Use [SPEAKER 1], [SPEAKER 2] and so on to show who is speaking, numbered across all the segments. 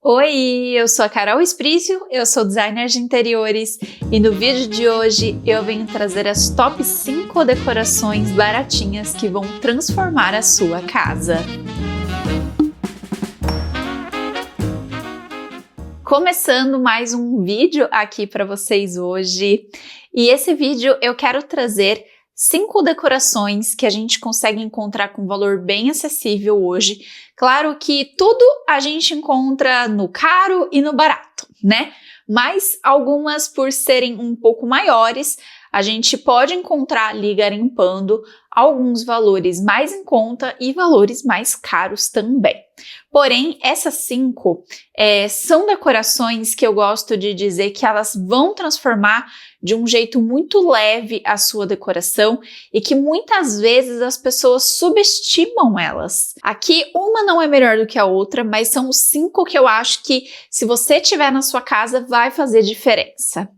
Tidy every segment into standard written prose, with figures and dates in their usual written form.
[SPEAKER 1] Oi, eu sou a Carol Esprício, eu sou designer de interiores e no vídeo de hoje eu venho trazer as top 5 decorações baratinhas que vão transformar a sua casa. Começando mais um vídeo aqui para vocês hoje, e esse vídeo eu quero trazer 5 decorações que a gente consegue encontrar com valor bem acessível hoje. Claro que tudo a gente encontra no caro e no barato, né? Mas algumas, por serem um pouco maiores, a gente pode encontrar ali garimpando alguns valores mais em conta e valores mais caros também. Porém, essas 5 são decorações que eu gosto de dizer que elas vão transformar de um jeito muito leve a sua decoração e que muitas vezes as pessoas subestimam elas. Aqui, uma não é melhor do que a outra, mas são os 5 que eu acho que, se você tiver na sua casa, vai fazer diferença.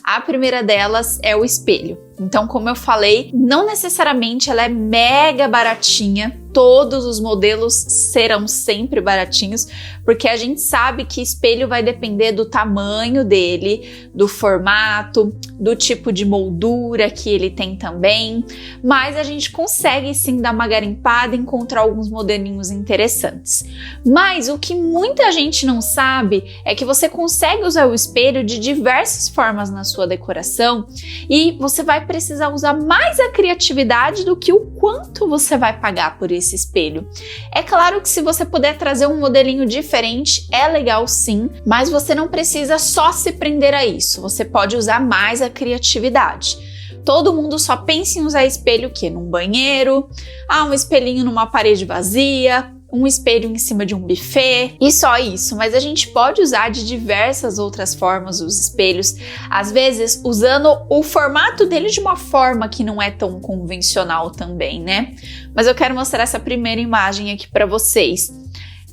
[SPEAKER 1] A primeira delas é o espelho. Então, como eu falei, não necessariamente ela é mega baratinha, todos os modelos serão sempre baratinhos, porque a gente sabe que espelho vai depender do tamanho dele, do formato, do tipo de moldura que ele tem também, mas a gente consegue sim dar uma garimpada e encontrar alguns modelinhos interessantes. Mas o que muita gente não sabe é que você consegue usar o espelho de diversas formas na sua decoração e você vai precisar usar mais a criatividade do que o quanto você vai pagar por esse espelho. É claro que se você puder trazer um modelinho diferente, é legal sim, mas você não precisa só se prender a isso, você pode usar mais a criatividade. Todo mundo só pensa em usar espelho num banheiro, um espelhinho numa parede vazia, um espelho em cima de um buffet e só isso, mas a gente pode usar de diversas outras formas os espelhos, às vezes usando o formato dele de uma forma que não é tão convencional também, né? Mas eu quero mostrar essa primeira imagem aqui para vocês.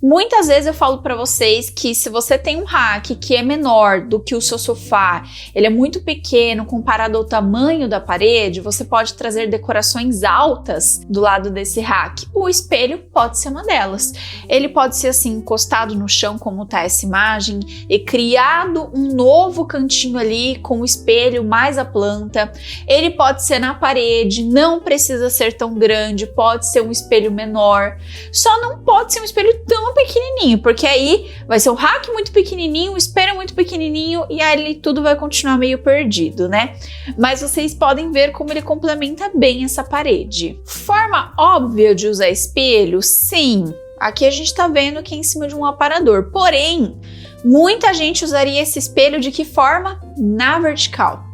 [SPEAKER 1] Muitas vezes eu falo para vocês que se você tem um rack que é menor do que o seu sofá, ele é muito pequeno comparado ao tamanho da parede, você pode trazer decorações altas do lado desse rack. O espelho pode ser uma delas. Ele pode ser assim encostado no chão como tá essa imagem e criado um novo cantinho ali com o espelho mais a planta. Ele pode ser na parede, não precisa ser tão grande, pode ser um espelho menor. Só não pode ser um espelho tão pequenininho, porque aí vai ser o rack muito pequenininho, o espelho muito pequenininho e aí tudo vai continuar meio perdido, né? Mas vocês podem ver como ele complementa bem essa parede. Forma óbvia de usar espelho? Sim. Aqui a gente tá vendo que é em cima de um aparador, porém, muita gente usaria esse espelho de que forma? Na vertical.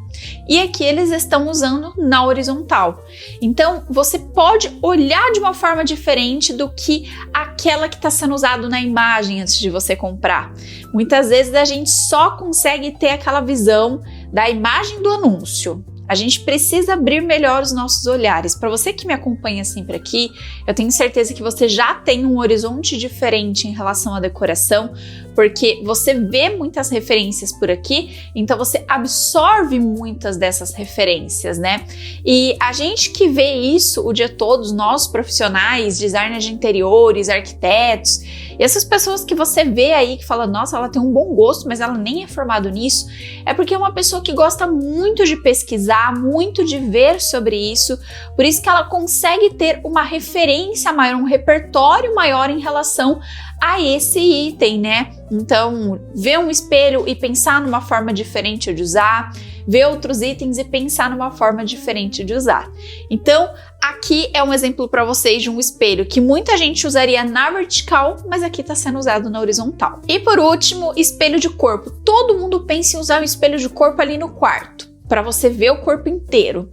[SPEAKER 1] E aqui eles estão usando na horizontal. Então, você pode olhar de uma forma diferente do que aquela que está sendo usada na imagem antes de você comprar. Muitas vezes a gente só consegue ter aquela visão da imagem do anúncio. A gente precisa abrir melhor os nossos olhares. Para você que me acompanha sempre aqui, eu tenho certeza que você já tem um horizonte diferente em relação à decoração, porque você vê muitas referências por aqui, então você absorve muitas dessas referências, né? E a gente que vê isso o dia todo, nós profissionais, designers de interiores, arquitetos, e essas pessoas que você vê aí que fala, nossa, ela tem um bom gosto, mas ela nem é formada nisso, é porque é uma pessoa que gosta muito de pesquisar, muito de ver sobre isso, por isso que ela consegue ter uma referência maior, um repertório maior em relação a esse item, né? Então, ver um espelho e pensar numa forma diferente de usar, ver outros itens e pensar numa forma diferente de usar. Então, aqui é um exemplo para vocês de um espelho que muita gente usaria na vertical, mas aqui está sendo usado na horizontal. E por último, espelho de corpo. Todo mundo pensa em usar um espelho de corpo ali no quarto, para você ver o corpo inteiro.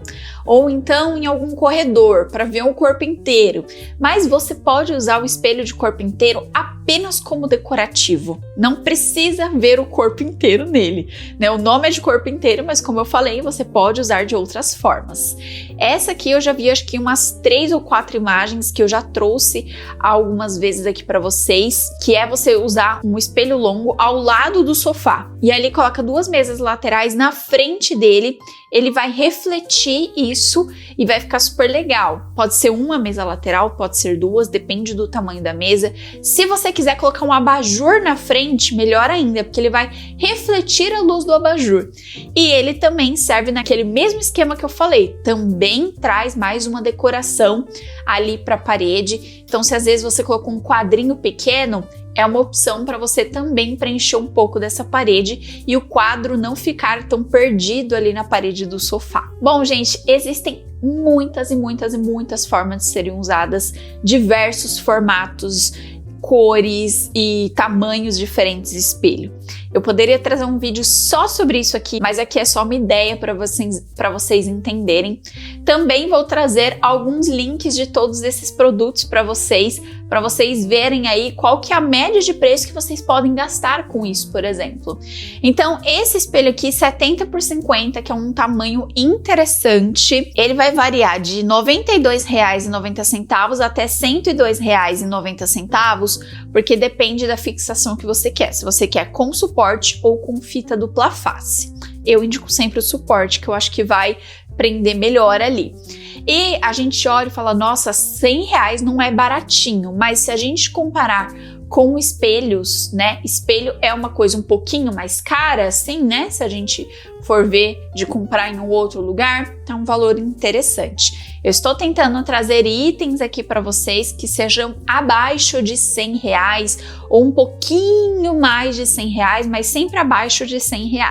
[SPEAKER 1] Ou então em algum corredor, para ver o corpo inteiro. Mas você pode usar o espelho de corpo inteiro apenas como decorativo. Não precisa ver o corpo inteiro nele, né? O nome é de corpo inteiro, mas como eu falei, você pode usar de outras formas. Essa aqui eu já vi acho que umas 3 ou 4 imagens que eu já trouxe algumas vezes aqui para vocês, que é você usar um espelho longo ao lado do sofá. E ali coloca 2 mesas laterais na frente dele dele, ele vai refletir isso e vai ficar super legal. Pode ser uma mesa lateral, pode ser duas, depende do tamanho da mesa. Se você quiser colocar um abajur na frente, melhor ainda, porque ele vai refletir a luz do abajur. E ele também serve naquele mesmo esquema que eu falei, também traz mais uma decoração ali para a parede. Então, se às vezes você colocou um quadrinho pequeno, é uma opção para você também preencher um pouco dessa parede e o quadro não ficar tão perdido ali na parede do sofá. Bom, gente, existem muitas e muitas e muitas formas de serem usadas, diversos formatos, cores e tamanhos diferentes de espelho. Eu poderia trazer um vídeo só sobre isso aqui, mas aqui é só uma ideia para vocês entenderem. Também vou trazer alguns links de todos esses produtos para vocês verem aí qual que é a média de preço que vocês podem gastar com isso, por exemplo. Então, esse espelho aqui, 70 por 50, que é um tamanho interessante, ele vai variar de R$ 92,90 até R$ 102,90, porque depende da fixação que você quer. Se você quer com suporte ou com fita dupla face. Eu indico sempre o suporte, que eu acho que vai prender melhor ali. E a gente olha e fala, nossa, R$100 não é baratinho, mas se a gente comparar com espelhos, né? Espelho é uma coisa um pouquinho mais cara, assim, né? Se a gente for ver de comprar em um outro lugar, tá um valor interessante. Eu estou tentando trazer itens aqui para vocês que sejam abaixo de R$100 ou um pouquinho mais de R$100, mas sempre abaixo de R$100.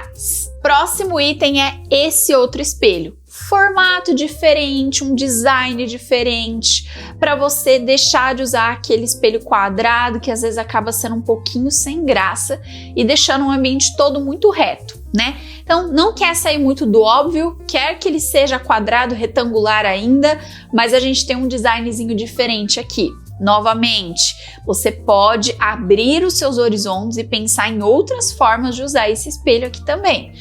[SPEAKER 1] Próximo item é esse outro espelho. Formato diferente, um design diferente, para você deixar de usar aquele espelho quadrado que às vezes acaba sendo um pouquinho sem graça e deixando o ambiente todo muito reto, né? Então não quer sair muito do óbvio, quer que ele seja quadrado, retangular ainda, mas a gente tem um designzinho diferente aqui. Novamente, você pode abrir os seus horizontes e pensar em outras formas de usar esse espelho aqui também.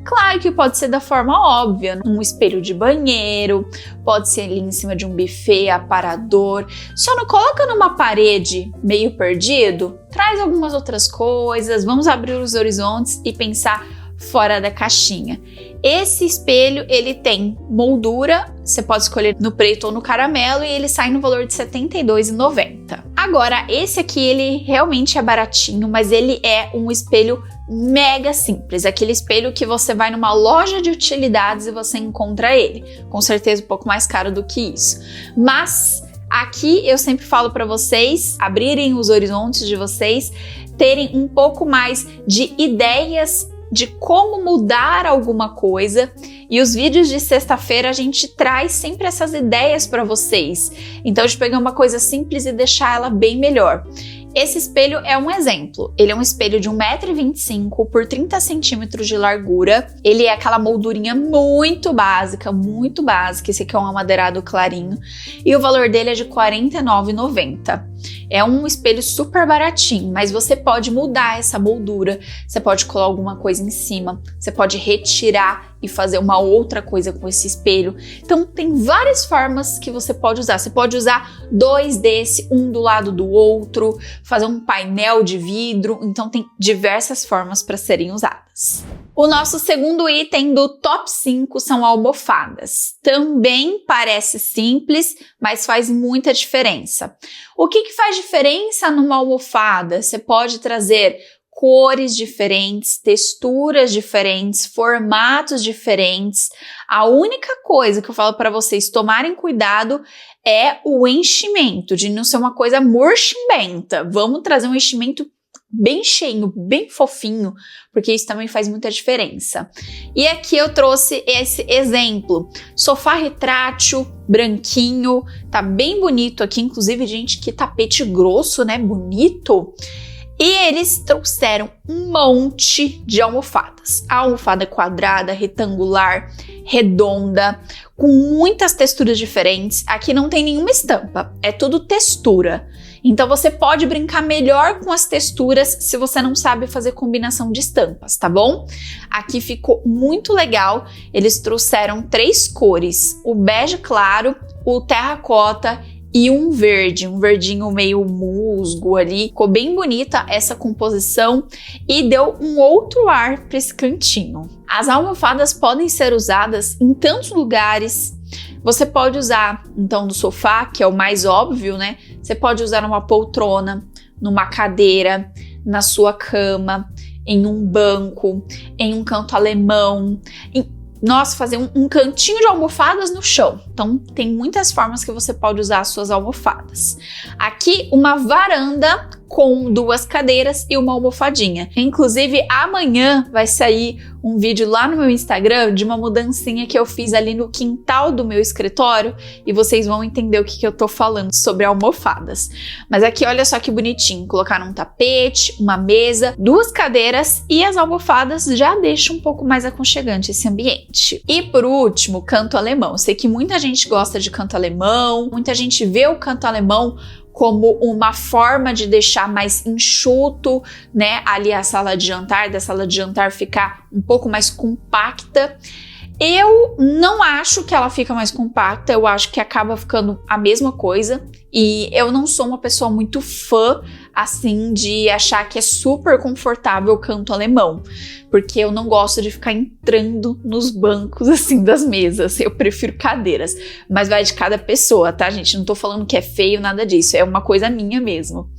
[SPEAKER 1] Claro que pode ser da forma óbvia, um espelho de banheiro, pode ser ali em cima de um buffet, aparador. Só não coloca numa parede meio perdido, traz algumas outras coisas, vamos abrir os horizontes e pensar fora da caixinha. Esse espelho, ele tem moldura, você pode escolher no preto ou no caramelo e ele sai no valor de R$ 72,90. Agora, esse aqui, ele realmente é baratinho, mas ele é um espelho mega simples, aquele espelho que você vai numa loja de utilidades e você encontra ele. Com certeza um pouco mais caro do que isso. Mas aqui eu sempre falo para vocês abrirem os horizontes de vocês, terem um pouco mais de ideias de como mudar alguma coisa, e os vídeos de sexta-feira a gente traz sempre essas ideias para vocês. Então, de pegar uma coisa simples e deixar ela bem melhor. Esse espelho é um exemplo. Ele é um espelho de 1,25 m por 30 centímetros de largura. Ele é aquela moldurinha muito básica, muito básica. Esse aqui é um amadeirado clarinho. E o valor dele é de R$ 49,90. É um espelho super baratinho, mas você pode mudar essa moldura. Você pode colar alguma coisa em cima. Você pode retirar e fazer uma outra coisa com esse espelho. Então tem várias formas que você pode usar. Você pode usar dois desse, um do lado do outro, fazer um painel de vidro. Então tem diversas formas para serem usadas. O nosso segundo item do top 5 são almofadas. Também parece simples, mas faz muita diferença. O que faz diferença numa almofada? Você pode trazer cores diferentes, texturas diferentes, formatos diferentes. A única coisa que eu falo para vocês tomarem cuidado é o enchimento, de não ser uma coisa murchimbenta. Vamos trazer um enchimento bem cheinho, bem fofinho, porque isso também faz muita diferença. E aqui eu trouxe esse exemplo, sofá retrátil, branquinho, tá bem bonito aqui, inclusive, gente, que tapete grosso, né, bonito. E eles trouxeram um monte de almofadas. A almofada quadrada, retangular, redonda, com muitas texturas diferentes. Aqui não tem nenhuma estampa, é tudo textura. Então você pode brincar melhor com as texturas se você não sabe fazer combinação de estampas, tá bom? Aqui ficou muito legal. Eles trouxeram 3 cores, o bege claro, o terracota e um verdinho meio musgo ali. Ficou bem bonita essa composição e deu um outro ar para esse cantinho. As almofadas podem ser usadas em tantos lugares. Você pode usar, então, no sofá, que é o mais óbvio, né? Você pode usar numa poltrona, numa cadeira, na sua cama, em um banco, em um canto alemão, fazer um cantinho de almofadas no chão. Então, tem muitas formas que você pode usar as suas almofadas. Aqui, uma varanda com 2 cadeiras e uma almofadinha. Inclusive, amanhã vai sair um vídeo lá no meu Instagram de uma mudancinha que eu fiz ali no quintal do meu escritório e vocês vão entender o que eu tô falando sobre almofadas. Mas aqui, olha só que bonitinho. Colocaram um tapete, uma mesa, 2 cadeiras e as almofadas já deixam um pouco mais aconchegante esse ambiente. E por último, canto alemão. Eu sei que muita gente gosta de canto alemão, muita gente vê o canto alemão como uma forma de deixar mais enxuto, né, ali a sala de jantar, da sala de jantar ficar um pouco mais compacta. Eu não acho que ela fica mais compacta, eu acho que acaba ficando a mesma coisa. E eu não sou uma pessoa muito fã, assim, de achar que é super confortável o canto alemão. Porque eu não gosto de ficar entrando nos bancos, assim, das mesas. Eu prefiro cadeiras. Mas vai de cada pessoa, tá, gente? Não tô falando que é feio, nada disso. É uma coisa minha mesmo.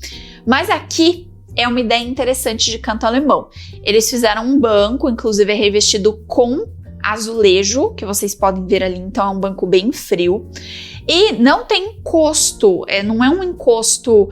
[SPEAKER 1] Mas aqui é uma ideia interessante de canto alemão. Eles fizeram um banco, inclusive é revestido com azulejo, que vocês podem ver ali, então é um banco bem frio. E não tem encosto, não é um encosto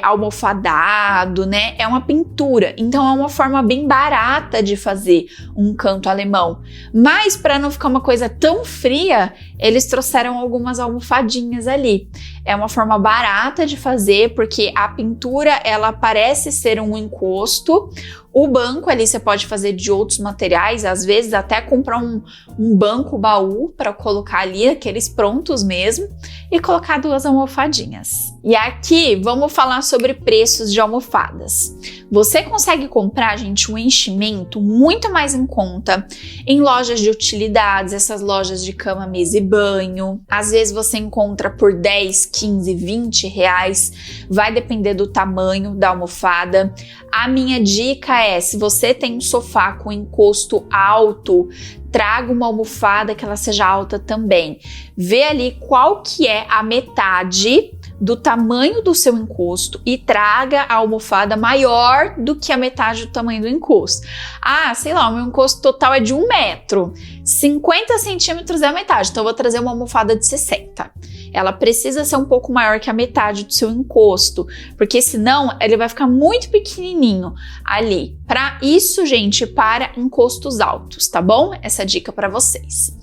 [SPEAKER 1] almofadado, né? É uma pintura, então é uma forma bem barata de fazer um canto alemão. Mas para não ficar uma coisa tão fria, eles trouxeram algumas almofadinhas ali. É uma forma barata de fazer, porque a pintura, ela parece ser um encosto. O banco ali você pode fazer de outros materiais, às vezes até comprar um banco baú para colocar ali, aqueles prontos mesmo, e colocar 2 almofadinhas. E aqui vamos falar sobre preços de almofadas. Você consegue comprar, gente, um enchimento muito mais em conta em lojas de utilidades, essas lojas de cama, mesa e banho. Às vezes você encontra por 10, 15, 20 reais, vai depender do tamanho da almofada. A minha dica é, se você tem um sofá com encosto alto, traga uma almofada que ela seja alta também. Vê ali qual que é a metade do tamanho do seu encosto e traga a almofada maior do que a metade do tamanho do encosto. Ah, sei lá, o meu encosto total é de 1 metro, 50 centímetros é a metade, então eu vou trazer uma almofada de 60. Ela precisa ser um pouco maior que a metade do seu encosto, porque senão ele vai ficar muito pequenininho ali. Para isso, gente, para encostos altos, tá bom? Essa dica para vocês.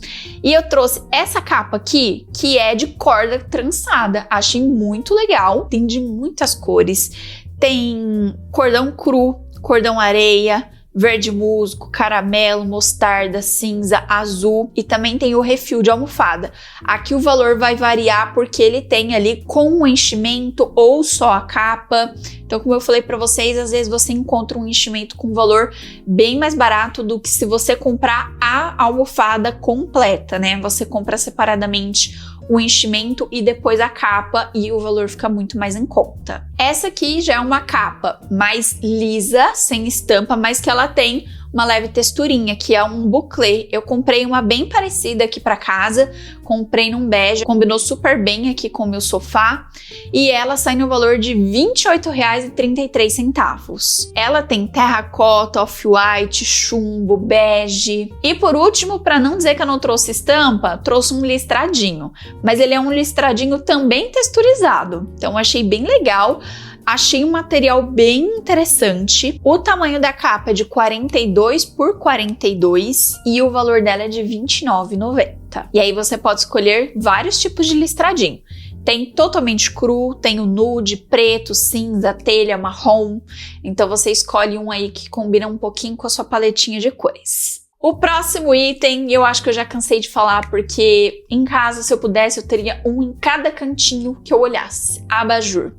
[SPEAKER 1] E eu trouxe essa capa aqui, que é de corda trançada. Achei muito legal, tem de muitas cores. Tem cordão cru, cordão areia, verde musgo, caramelo, mostarda, cinza, azul e também tem o refil de almofada. Aqui o valor vai variar porque ele tem ali com o enchimento ou só a capa. Então, como eu falei para vocês, às vezes você encontra um enchimento com valor bem mais barato do que se você comprar a almofada completa, né? Você compra separadamente o enchimento e depois a capa e o valor fica muito mais em conta. Essa aqui já é uma capa mais lisa, sem estampa, mas que ela tem uma leve texturinha, que é um bouclé. Eu comprei uma bem parecida aqui para casa, comprei num bege, combinou super bem aqui com o meu sofá e ela sai no valor de R$ 28,33. Ela tem terracota, off-white, chumbo, bege. E por último, para não dizer que eu não trouxe estampa, trouxe um listradinho, mas ele é um listradinho também texturizado, então achei bem legal. Achei um material bem interessante. O tamanho da capa é de 42 por 42 e o valor dela é de R$ 29,90. E aí você pode escolher vários tipos de listradinho. Tem totalmente cru, tem o nude, preto, cinza, telha, marrom. Então você escolhe um aí que combina um pouquinho com a sua paletinha de cores. O próximo item, eu acho que eu já cansei de falar, porque em casa, se eu pudesse, eu teria um em cada cantinho que eu olhasse. Abajur.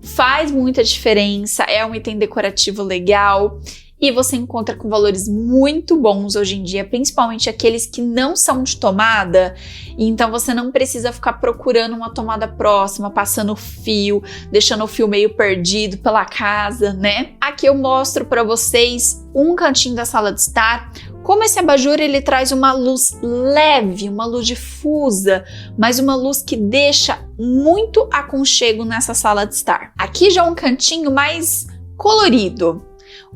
[SPEAKER 1] Faz muita diferença, é um item decorativo legal e você encontra com valores muito bons hoje em dia, principalmente aqueles que não são de tomada, e então você não precisa ficar procurando uma tomada próxima, passando fio, deixando o fio meio perdido pela casa, né? Aqui eu mostro para vocês um cantinho da sala de estar. Como esse abajur ele traz uma luz leve, uma luz difusa, mas uma luz que deixa muito aconchego nessa sala de estar. Aqui já é um cantinho mais colorido,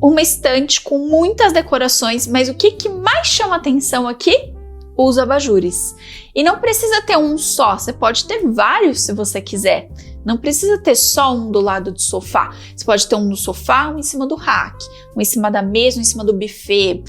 [SPEAKER 1] uma estante com muitas decorações, mas o que mais chama atenção aqui? Os abajures. E não precisa ter um só, você pode ter vários se você quiser. Não precisa ter só um do lado do sofá. Você pode ter um no sofá, um em cima do rack, um em cima da mesa, um em cima do buffet,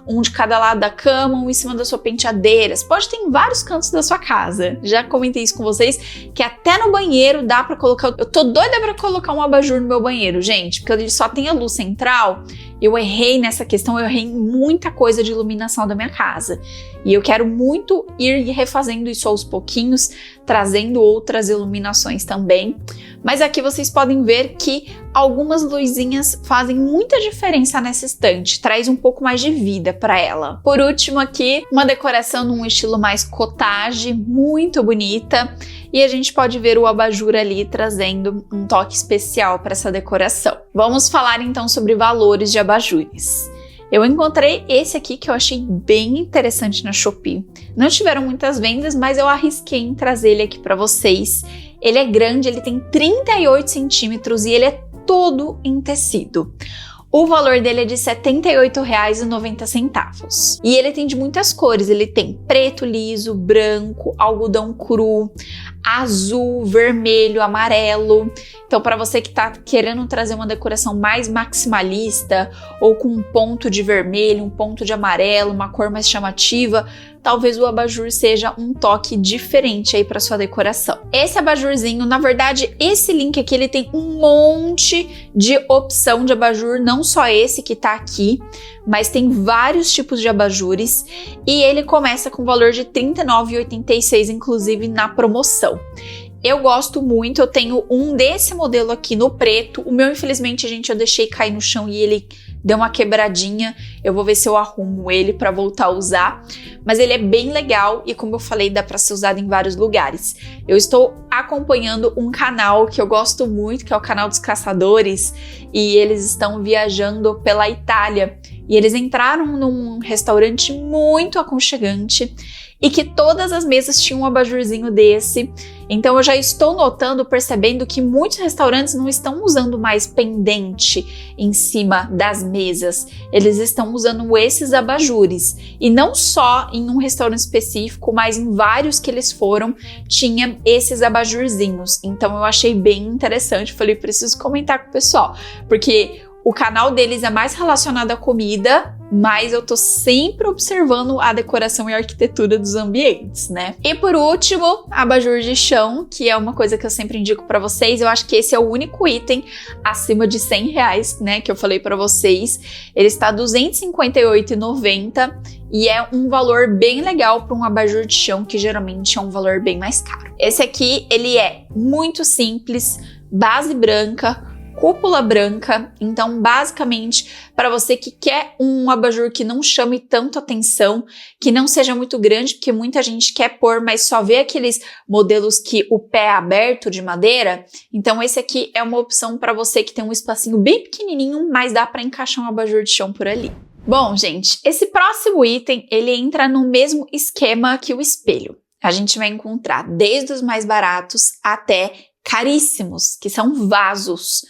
[SPEAKER 1] um de cada lado da cama, um em cima da sua penteadeira. Você pode ter em vários cantos da sua casa. Já comentei isso com vocês, que até no banheiro dá pra colocar... Eu tô doida pra colocar um abajur no meu banheiro, gente, porque ele só tem a luz central. Eu errei nessa questão, eu errei em muita coisa de iluminação da minha casa. E eu quero muito ir refazendo isso aos pouquinhos, trazendo outras iluminações também. Mas aqui vocês podem ver que algumas luzinhas fazem muita diferença nessa estante, traz um pouco mais de vida para ela. Por último aqui, uma decoração num estilo mais cottage, muito bonita. E a gente pode ver o abajur ali trazendo um toque especial para essa decoração. Vamos falar então sobre valores de abajures. Eu encontrei esse aqui que eu achei bem interessante na Shopee. Não tiveram muitas vendas, mas eu arrisquei em trazer ele aqui para vocês. Ele é grande, ele tem 38 centímetros e ele é todo em tecido. O valor dele é de R$ 78,90. E ele tem de muitas cores, ele tem preto liso, branco, algodão cru, azul, vermelho, amarelo. Então, para você que está querendo trazer uma decoração mais maximalista ou com um ponto de vermelho, um ponto de amarelo, uma cor mais chamativa, talvez o abajur seja um toque diferente aí para sua decoração. Esse abajurzinho, na verdade, esse link aqui ele tem um monte de opção de abajur, não só esse que tá aqui, mas tem vários tipos de abajures e ele começa com valor de R$ 39,86, inclusive na promoção. Eu gosto muito, eu tenho um desse modelo aqui no preto. O meu, infelizmente, gente, eu deixei cair no chão e ele deu uma quebradinha. Eu vou ver se eu arrumo ele para voltar a usar. Mas ele é bem legal e, como eu falei, dá para ser usado em vários lugares. Eu estou acompanhando um canal que eu gosto muito, que é o canal dos caçadores, e eles estão viajando pela Itália. E eles entraram num restaurante muito aconchegante e que todas as mesas tinham um abajurzinho desse. Então eu já estou notando, percebendo que muitos restaurantes não estão usando mais pendente em cima das mesas. Eles estão usando esses abajures. E não só em um restaurante específico, mas em vários que eles foram, tinha esses abajurzinhos. Então eu achei bem interessante. Falei, preciso comentar com o pessoal, porque o canal deles é mais relacionado à comida, mas eu tô sempre observando a decoração e a arquitetura dos ambientes, né? E por último, abajur de chão, que é uma coisa que eu sempre indico pra vocês. Eu acho que esse é o único item acima de R$100, né, que eu falei pra vocês. Ele está R$ 258,90 e é um valor bem legal para um abajur de chão, que geralmente é um valor bem mais caro. Esse aqui, ele é muito simples, base branca, cúpula branca. Então basicamente para você que quer um abajur que não chame tanto atenção, que não seja muito grande, porque muita gente quer pôr, mas só vê aqueles modelos que o pé é aberto de madeira, então esse aqui é uma opção para você que tem um espacinho bem pequenininho, mas dá para encaixar um abajur de chão por ali. Bom, gente, esse próximo item ele entra no mesmo esquema que o espelho. A gente vai encontrar desde os mais baratos até caríssimos, que são vasos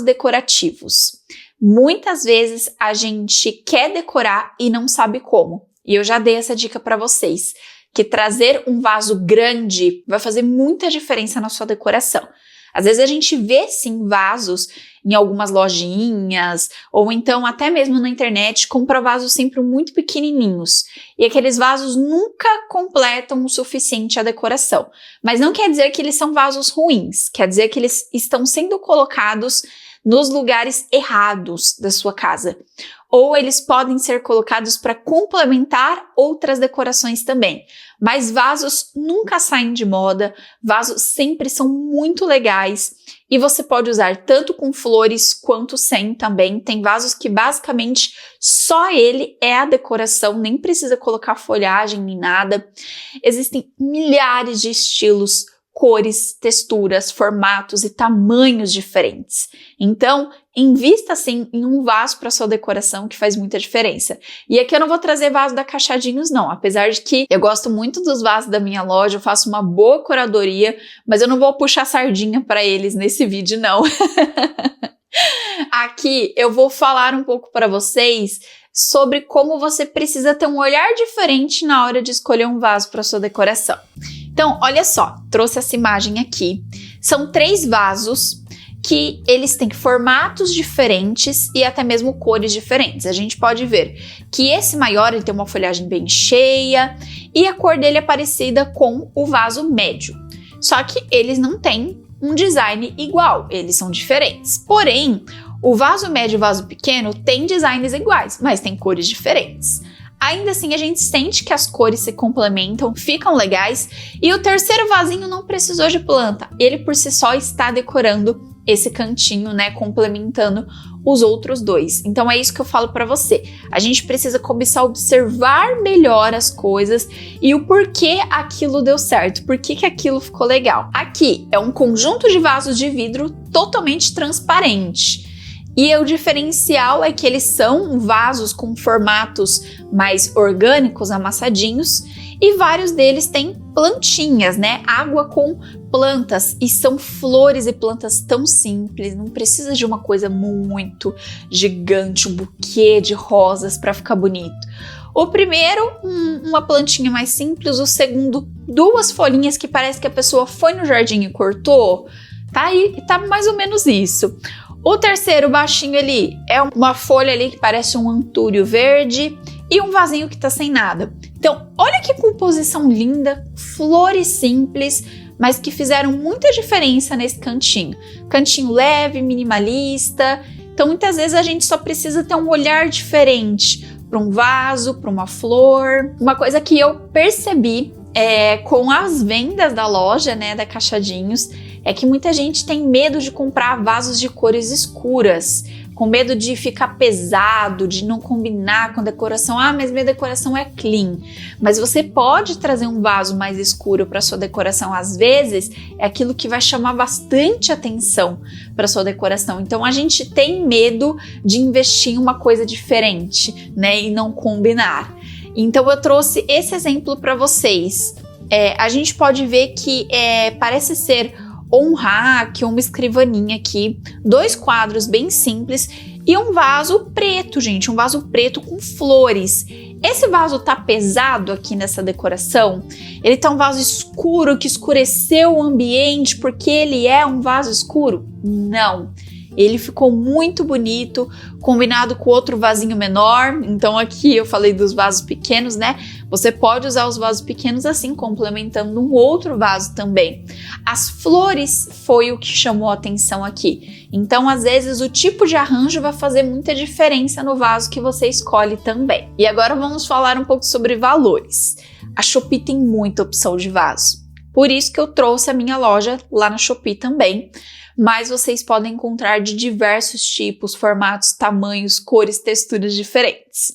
[SPEAKER 1] decorativos. Muitas vezes a gente quer decorar e não sabe como. E eu já dei essa dica para vocês, que trazer um vaso grande vai fazer muita diferença na sua decoração. Às vezes a gente vê sim vasos em algumas lojinhas, ou então até mesmo na internet, compra vasos sempre muito pequenininhos. E aqueles vasos nunca completam o suficiente a decoração. Mas não quer dizer que eles são vasos ruins, quer dizer que eles estão sendo colocados nos lugares errados da sua casa. Ou eles podem ser colocados para complementar outras decorações também. Mas vasos nunca saem de moda, vasos sempre são muito legais E você pode usar tanto com flores quanto sem também. Tem vasos que basicamente só ele é a decoração, nem precisa colocar folhagem nem nada. Existem milhares de estilos, cores, texturas, formatos e tamanhos diferentes. Então, invista sim em um vaso para sua decoração, que faz muita diferença. E aqui eu não vou trazer vaso da Cachadinhos não, apesar de que eu gosto muito dos vasos da minha loja, eu faço uma boa curadoria, mas eu não vou puxar sardinha para eles nesse vídeo não. Aqui eu vou falar um pouco para vocês sobre como você precisa ter um olhar diferente na hora de escolher um vaso para sua decoração. Então, olha só, trouxe essa imagem aqui. São 3 vasos que eles têm formatos diferentes e até mesmo cores diferentes. A gente pode ver que esse maior ele tem uma folhagem bem cheia e a cor dele é parecida com o vaso médio. Só que eles não têm um design igual, eles são diferentes. Porém, o vaso médio e o vaso pequeno têm designs iguais, mas têm cores diferentes. Ainda assim, a gente sente que as cores se complementam, ficam legais, e o terceiro vasinho não precisou de planta. Ele por si só está decorando esse cantinho, né, complementando os outros 2. Então é isso que eu falo para você. A gente precisa começar a observar melhor as coisas e o porquê aquilo deu certo, por que aquilo ficou legal. Aqui é um conjunto de vasos de vidro totalmente transparente. E o diferencial é que eles são vasos com formatos mais orgânicos, amassadinhos, e vários deles têm plantinhas, né? Água com plantas, e são flores e plantas tão simples, não precisa de uma coisa muito gigante, um buquê de rosas para ficar bonito. O primeiro, uma plantinha mais simples, o segundo, 2 folhinhas que parece que a pessoa foi no jardim e cortou, tá aí, tá mais ou menos isso. O terceiro baixinho ali é uma folha ali que parece um antúrio verde e um vasinho que tá sem nada. Então, olha que composição linda, flores simples, mas que fizeram muita diferença nesse cantinho. Cantinho leve, minimalista. Então, muitas vezes a gente só precisa ter um olhar diferente para um vaso, para uma flor. Uma coisa que eu percebi com as vendas da loja, né, da Cachadinhos, é que muita gente tem medo de comprar vasos de cores escuras, com medo de ficar pesado, de não combinar com a decoração. Ah, mas minha decoração é clean. Mas você pode trazer um vaso mais escuro para sua decoração. Às vezes, é aquilo que vai chamar bastante atenção para sua decoração. Então, a gente tem medo de investir em uma coisa diferente, né, e não combinar. Então, eu trouxe esse exemplo para vocês. A gente pode ver que parece ser um rack, uma escrivaninha aqui, 2 quadros bem simples e um vaso preto, gente, um vaso preto com flores. Esse vaso tá pesado aqui nessa decoração? Ele tá um vaso escuro que escureceu o ambiente porque ele é um vaso escuro? Não. Ele ficou muito bonito, combinado com outro vasinho menor. Então aqui eu falei dos vasos pequenos, né? Você pode usar os vasos pequenos assim, complementando um outro vaso também. As flores foi o que chamou a atenção aqui. Então, às vezes, o tipo de arranjo vai fazer muita diferença no vaso que você escolhe também. E agora vamos falar um pouco sobre valores. A Shopee tem muita opção de vaso. Por isso que eu trouxe a minha loja lá na Shopee também. Mas vocês podem encontrar de diversos tipos, formatos, tamanhos, cores, texturas diferentes.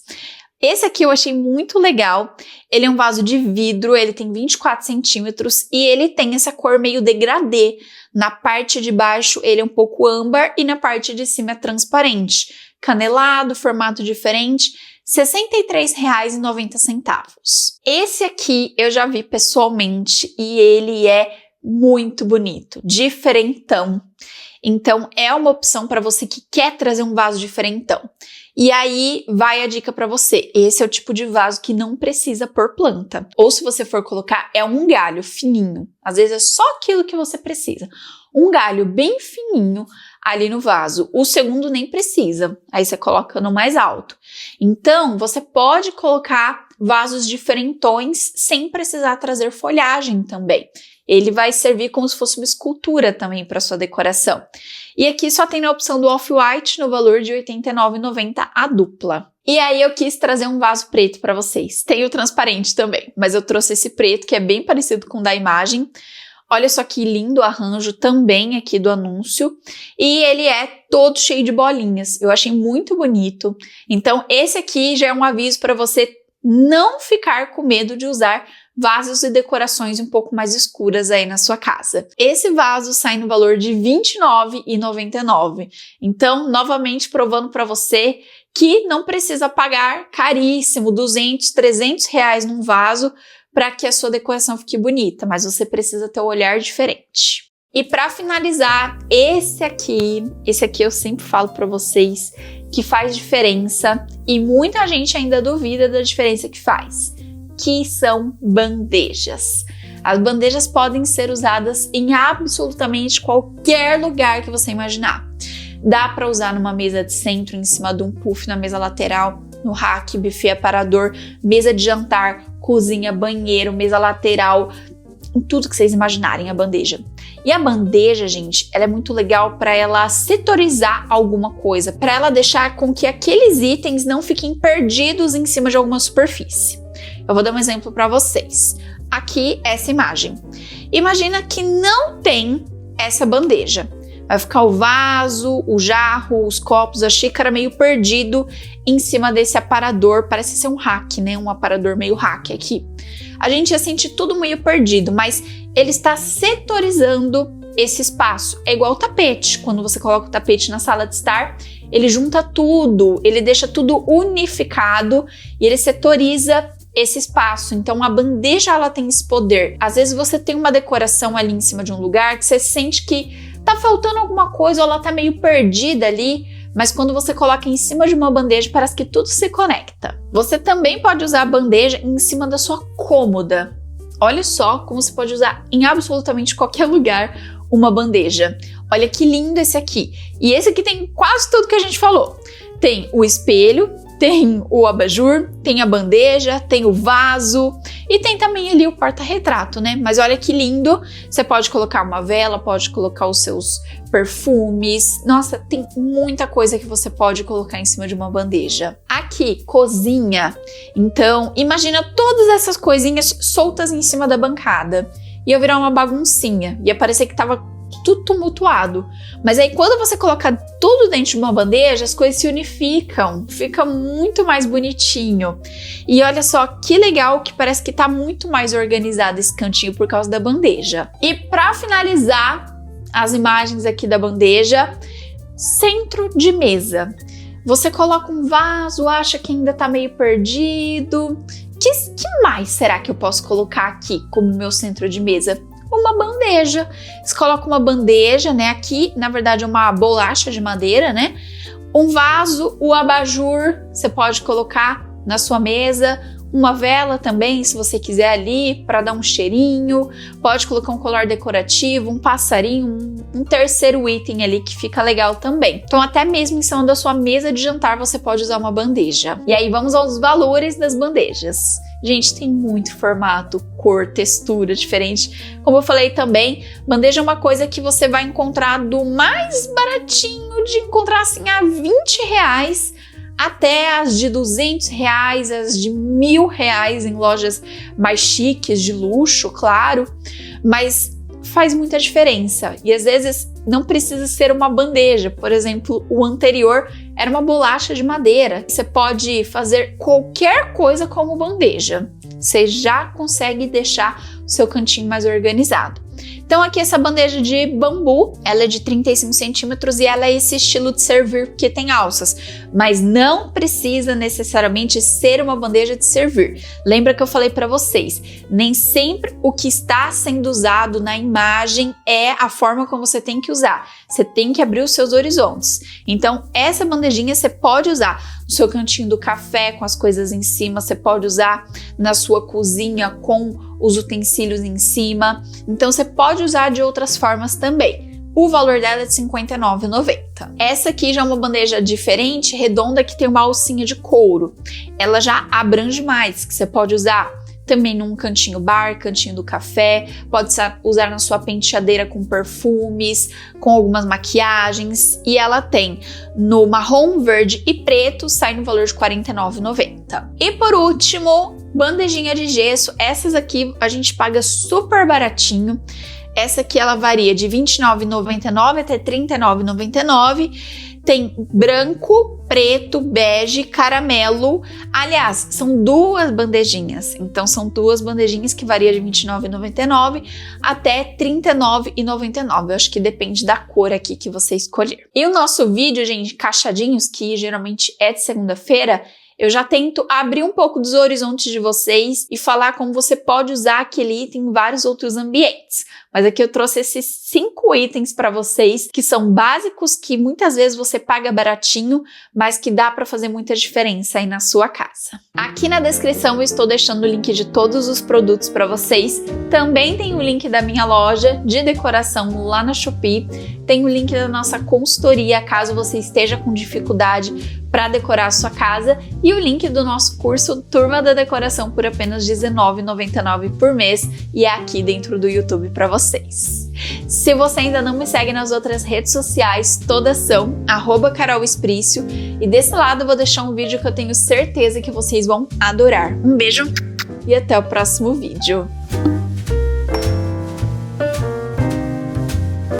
[SPEAKER 1] Esse aqui eu achei muito legal. Ele é um vaso de vidro, ele tem 24 centímetros e ele tem essa cor meio degradê. Na parte de baixo ele é um pouco âmbar e na parte de cima é transparente. Canelado, formato diferente, R$ 63,90. Esse aqui eu já vi pessoalmente e ele é muito bonito, diferentão. Então é uma opção para você que quer trazer um vaso diferentão. E aí vai a dica para você. Esse é o tipo de vaso que não precisa pôr planta. Ou se você for colocar, é um galho fininho. Às vezes é só aquilo que você precisa. Um galho bem fininho ali no vaso. O segundo nem precisa. Aí você coloca no mais alto. Então, você pode colocar vasos diferentões sem precisar trazer folhagem também. Ele vai servir como se fosse uma escultura também para sua decoração. E aqui só tem a opção do Off-White no valor de R$ 89,90 a dupla. E aí eu quis trazer um vaso preto para vocês. Tem o transparente também, mas eu trouxe esse preto que é bem parecido com o da imagem. Olha só que lindo arranjo também aqui do anúncio. E ele é todo cheio de bolinhas. Eu achei muito bonito. Então esse aqui já é um aviso para você não ficar com medo de usar vasos e decorações um pouco mais escuras aí na sua casa. Esse vaso sai no valor de R$ 29,99. Então, novamente provando para você que não precisa pagar caríssimo, 200, 300 reais num vaso para que a sua decoração fique bonita, mas você precisa ter um olhar diferente. E para finalizar, esse aqui eu sempre falo para vocês que faz diferença e muita gente ainda duvida da diferença que faz, que são bandejas. As bandejas podem ser usadas em absolutamente qualquer lugar que você imaginar. Dá para usar numa mesa de centro, em cima de um puff na mesa lateral, no rack, buffet, aparador, mesa de jantar, cozinha, banheiro, mesa lateral, em tudo que vocês imaginarem a bandeja. E a bandeja, gente, ela é muito legal para ela setorizar alguma coisa, para ela deixar com que aqueles itens não fiquem perdidos em cima de alguma superfície. Eu vou dar um exemplo para vocês. Aqui, essa imagem. Imagina que não tem essa bandeja. Vai ficar o vaso, o jarro, os copos, a xícara meio perdido em cima desse aparador. Parece ser um rack, né? Um aparador meio rack aqui. A gente ia sentir tudo meio perdido, mas ele está setorizando esse espaço. É igual o tapete. Quando você coloca o tapete na sala de estar, ele junta tudo, ele deixa tudo unificado e ele setoriza esse espaço. Então a bandeja, ela tem esse poder. Às vezes você tem uma decoração ali em cima de um lugar que você sente que tá faltando alguma coisa ou ela tá meio perdida ali, mas quando você coloca em cima de uma bandeja, parece que tudo se conecta. Você também pode usar a bandeja em cima da sua cômoda. Olha só como você pode usar em absolutamente qualquer lugar uma bandeja. Olha que lindo esse aqui. E esse aqui tem quase tudo que a gente falou. Tem o espelho, tem o abajur, tem a bandeja, tem o vaso e tem também ali o porta-retrato, né? Mas olha que lindo, você pode colocar uma vela, pode colocar os seus perfumes. Nossa, tem muita coisa que você pode colocar em cima de uma bandeja. Aqui, cozinha. Então, imagina todas essas coisinhas soltas em cima da bancada. Ia virar uma baguncinha, ia parecer que tava tudo tumultuado. Mas aí quando você coloca tudo dentro de uma bandeja, as coisas se unificam, fica muito mais bonitinho. E olha só que legal que parece que tá muito mais organizado esse cantinho por causa da bandeja. E para finalizar as imagens aqui da bandeja, centro de mesa. Você coloca um vaso, acha que ainda tá meio perdido. Que mais será que eu posso colocar aqui como meu centro de mesa? Uma bandeja. Você coloca uma bandeja, né? Aqui, na verdade, é uma bolacha de madeira, né? Um vaso, o abajur, você pode colocar na sua mesa. Uma vela também, se você quiser ali, para dar um cheirinho. Pode colocar um colar decorativo, um passarinho, um terceiro item ali que fica legal também. Então, até mesmo em cima da sua mesa de jantar, você pode usar uma bandeja. E aí, vamos aos valores das bandejas. Gente, tem muito formato, cor, textura diferente. Como eu falei também, bandeja é uma coisa que você vai encontrar do mais baratinho, de encontrar assim a R$20, até as de R$200, as de R$1.000 em lojas mais chiques, de luxo, claro. Mas faz muita diferença. E às vezes não precisa ser uma bandeja. Por exemplo, o anterior era uma bolacha de madeira. Você pode fazer qualquer coisa como bandeja. Você já consegue deixar o seu cantinho mais organizado. Então aqui essa bandeja de bambu, ela é de 35 centímetros e ela é esse estilo de servir porque tem alças, mas não precisa necessariamente ser uma bandeja de servir. Lembra que eu falei para vocês, nem sempre o que está sendo usado na imagem é a forma como você tem que usar. Você tem que abrir os seus horizontes. Então essa bandejinha você pode usar no seu cantinho do café com as coisas em cima, você pode usar na sua cozinha com os utensílios em cima. Então você pode usar de outras formas também. O valor dela é de R$ 59,90. Essa aqui já é uma bandeja diferente, redonda, que tem uma alcinha de couro. Ela já abrange mais, que você pode usar também num cantinho bar, cantinho do café, pode usar na sua penteadeira com perfumes, com algumas maquiagens, e ela tem no marrom, verde e preto, sai no valor de R$ 49,90. E por último, bandejinha de gesso. Essas aqui a gente paga super baratinho. Essa aqui ela varia de R$ 29,99 até R$ 39,99. Tem branco, preto, bege, caramelo. Aliás, são duas bandejinhas. Então, são duas bandejinhas que variam de R$ 29,99 até R$ 39,99. Eu acho que depende da cor aqui que você escolher. E o nosso vídeo, gente, caixadinhos, que geralmente é de segunda-feira, eu já tento abrir um pouco dos horizontes de vocês e falar como você pode usar aquele item em vários outros ambientes. Mas aqui eu trouxe esses 5 itens para vocês que são básicos, que muitas vezes você paga baratinho, mas que dá para fazer muita diferença aí na sua casa. Aqui na descrição eu estou deixando o link de todos os produtos para vocês. Também tem o link da minha loja de decoração lá na Shopee. Tem o link da nossa consultoria, caso você esteja com dificuldade para decorar a sua casa, e o link do nosso curso Turma da Decoração por apenas R$ 19,99 por mês, e é aqui dentro do YouTube para vocês. Se você ainda não me segue nas outras redes sociais, todas são @carolesprício, e desse lado eu vou deixar um vídeo que eu tenho certeza que vocês vão adorar. Um beijo e até o próximo vídeo.